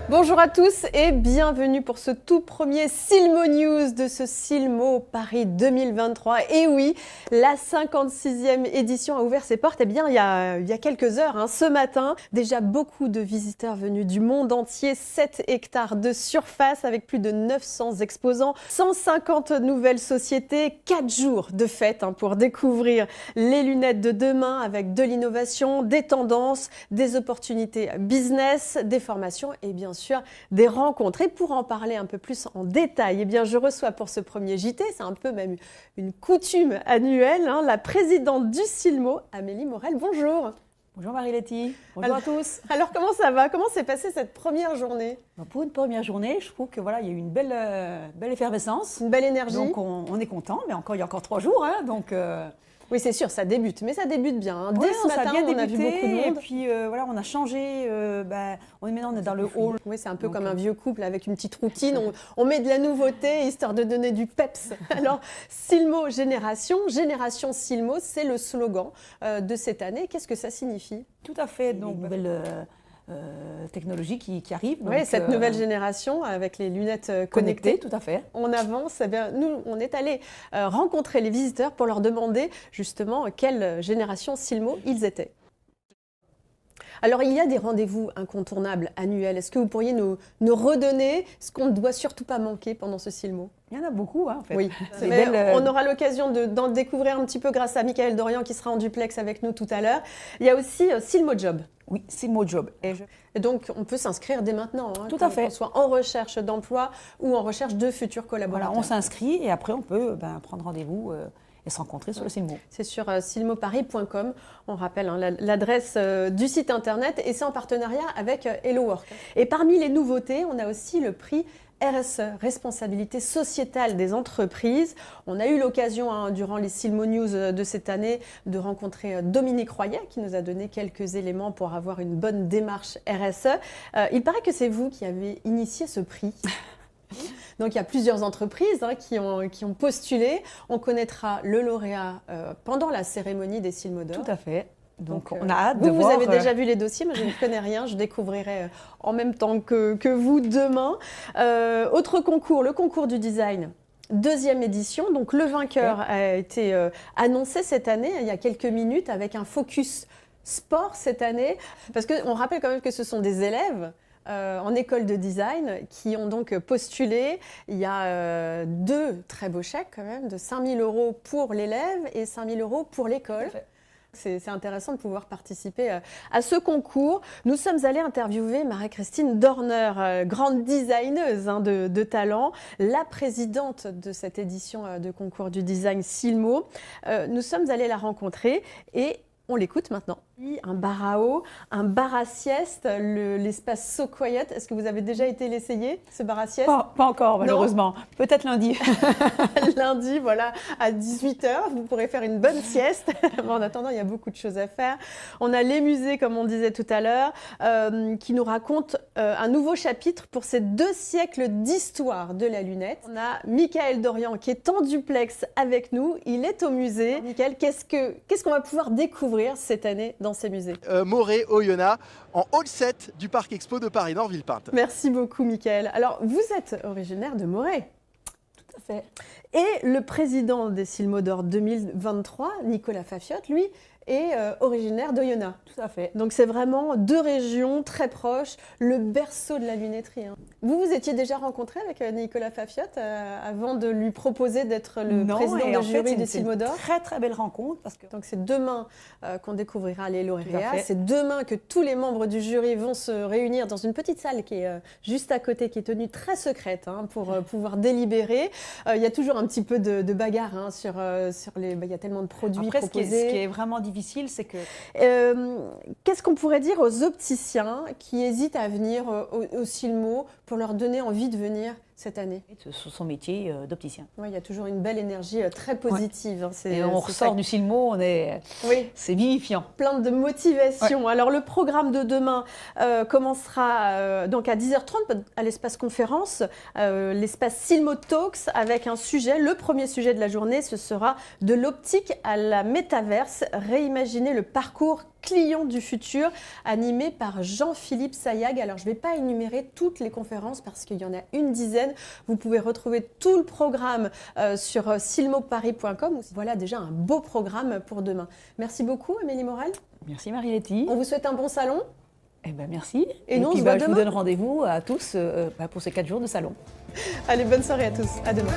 Bonjour à tous et bienvenue pour ce tout premier Silmo News de ce Silmo Paris 2023. Et oui, la 56e édition a ouvert ses portes il y a quelques heures, ce matin. Déjà beaucoup de visiteurs venus du monde entier, 7 hectares de surface avec plus de 900 exposants, 150 nouvelles sociétés, 4 jours de fête pour découvrir les lunettes de demain avec de l'innovation, des tendances, des opportunités business, des formations et bien sûr des rencontres. Et pour en parler un peu plus en détail, je reçois pour ce premier JT, c'est un peu même une coutume annuelle, la présidente du Silmo, Amélie Morel. Bonjour. Bonjour Marie-Letty, bonjour à tous. Alors comment ça va? Comment s'est passée cette première journée? Pour une première journée, je trouve que voilà, il y a eu une belle effervescence. Une belle énergie. Donc on est content, mais il y a encore 3 jours. Oui, c'est sûr, ça débute, mais ça débute bien. Dès ce matin, on a vu beaucoup de monde. Et puis on a changé, maintenant on est dans le hall. Oui, c'est un peu comme un vieux couple avec une petite routine. On met de la nouveauté, histoire de donner du peps. Alors, Silmo Génération, Génération Silmo, c'est le slogan de cette année. Qu'est-ce que ça signifie? Tout à fait, donc nouvelle technologie qui arrive. Oui, cette nouvelle génération avec les lunettes connectées. Tout à fait. On avance. Nous, on est allé rencontrer les visiteurs pour leur demander justement quelle génération Silmo ils étaient. Alors, il y a des rendez-vous incontournables annuels. Est-ce que vous pourriez nous redonner ce qu'on ne doit surtout pas manquer pendant ce Silmo? Il y en a beaucoup, en fait. Oui, on aura l'occasion d'en découvrir un petit peu grâce à Michael Dorian qui sera en duplex avec nous tout à l'heure. Il y a aussi Silmo Job. Oui, Silmo Job. Et donc, on peut s'inscrire dès maintenant. Tout à fait. Qu'on soit en recherche d'emploi ou en recherche de futurs collaborateurs. Voilà, on s'inscrit et après, on peut prendre rendez-vous et se rencontrer sur le Silmo. C'est sur silmoparis.com. On rappelle l'adresse du site internet et c'est en partenariat avec Hello Work. Et parmi les nouveautés, on a aussi le prix RSE, responsabilité sociétale des entreprises. On a eu l'occasion, durant les Silmo News de cette année, de rencontrer Dominique Royet, qui nous a donné quelques éléments pour avoir une bonne démarche RSE. Il paraît que c'est vous qui avez initié ce prix. Donc, il y a plusieurs entreprises qui ont postulé. On connaîtra le lauréat pendant la cérémonie des Silmo d'Or. Tout à fait. Donc, on a hâte de voir. Vous avez déjà vu les dossiers, moi je ne connais rien, je découvrirai en même temps que vous demain. Autre concours, le concours du design. Deuxième édition, donc le vainqueur a été annoncé cette année, il y a quelques minutes, avec un focus sport cette année. Parce qu'on rappelle quand même que ce sont des élèves en école de design qui ont donc postulé. Il y a 2 très beaux chèques quand même, de 5 000 € pour l'élève et 5 000 € pour l'école. C'est intéressant de pouvoir participer à ce concours. Nous sommes allés interviewer Marie-Christine Dorner, grande designeuse de talent, la présidente de cette édition de concours du design Silmo. Nous sommes allés la rencontrer et on l'écoute maintenant. Un bar à eau, un bar à sieste, l'espace So Quiet. Est-ce que vous avez déjà été l'essayer, ce bar à sieste? Pas encore, malheureusement. Peut-être lundi. Lundi, voilà, à 18 h, vous pourrez faire une bonne sieste. En attendant, il y a beaucoup de choses à faire. On a les musées, comme on disait tout à l'heure, qui nous racontent un nouveau chapitre pour ces 2 siècles d'histoire de la lunette. On a Michael Dorian qui est en duplex avec nous. Il est au musée. Michael, qu'est-ce qu'on va pouvoir découvrir cette année dans ces musées? Morée, Oyonnax, en Hall 7 du Parc Expo de Paris, dans Villepinte. Merci beaucoup, Michael. Alors, vous êtes originaire de Morée. Tout à fait. Et le président des Silmo d'Or 2023, Nicolas Fafiotte, lui, est originaire d'Oyonnax. Tout à fait. Donc c'est vraiment 2 régions très proches, le berceau de la lunetterie. Vous étiez déjà rencontré avec Nicolas Fafiotte avant de lui proposer d'être le président du jury du Silmo d'Or? C'est une très très belle rencontre. Donc c'est demain qu'on découvrira les lauréats. C'est demain que tous les membres du jury vont se réunir dans une petite salle qui est juste à côté, qui est tenue très secrète pour pouvoir délibérer. Il y a toujours un petit peu de bagarre sur les... Il y a tellement de produits proposés. Ce qui est vraiment difficile, c'est que... Qu'est-ce qu'on pourrait dire aux opticiens qui hésitent à venir au Silmo pour leur donner envie de venir cette année? Sur son métier d'opticien. Oui, il y a toujours une belle énergie très positive. Hein, Et on ressort du Silmo, oui. C'est vivifiant. Plein de motivation. Ouais. Alors le programme de demain commencera donc à 10h30 à l'espace conférence, l'espace Silmo Talks avec un sujet. Le premier sujet de la journée, ce sera de l'optique à la métaverse, réimaginer le parcours client du futur, animé par Jean-Philippe Sayag. Alors, je ne vais pas énumérer toutes les conférences parce qu'il y en a une dizaine. Vous pouvez retrouver tout le programme sur silmoparis.com. Voilà déjà un beau programme pour demain. Merci beaucoup, Amélie Morel. Merci, Marie-Letty. On vous souhaite un bon salon. Eh ben, merci. Et nous, puis, on se voit je demain. vous donne rendez-vous à tous pour ces 4 jours de salon. Allez, bonne soirée à tous. À demain.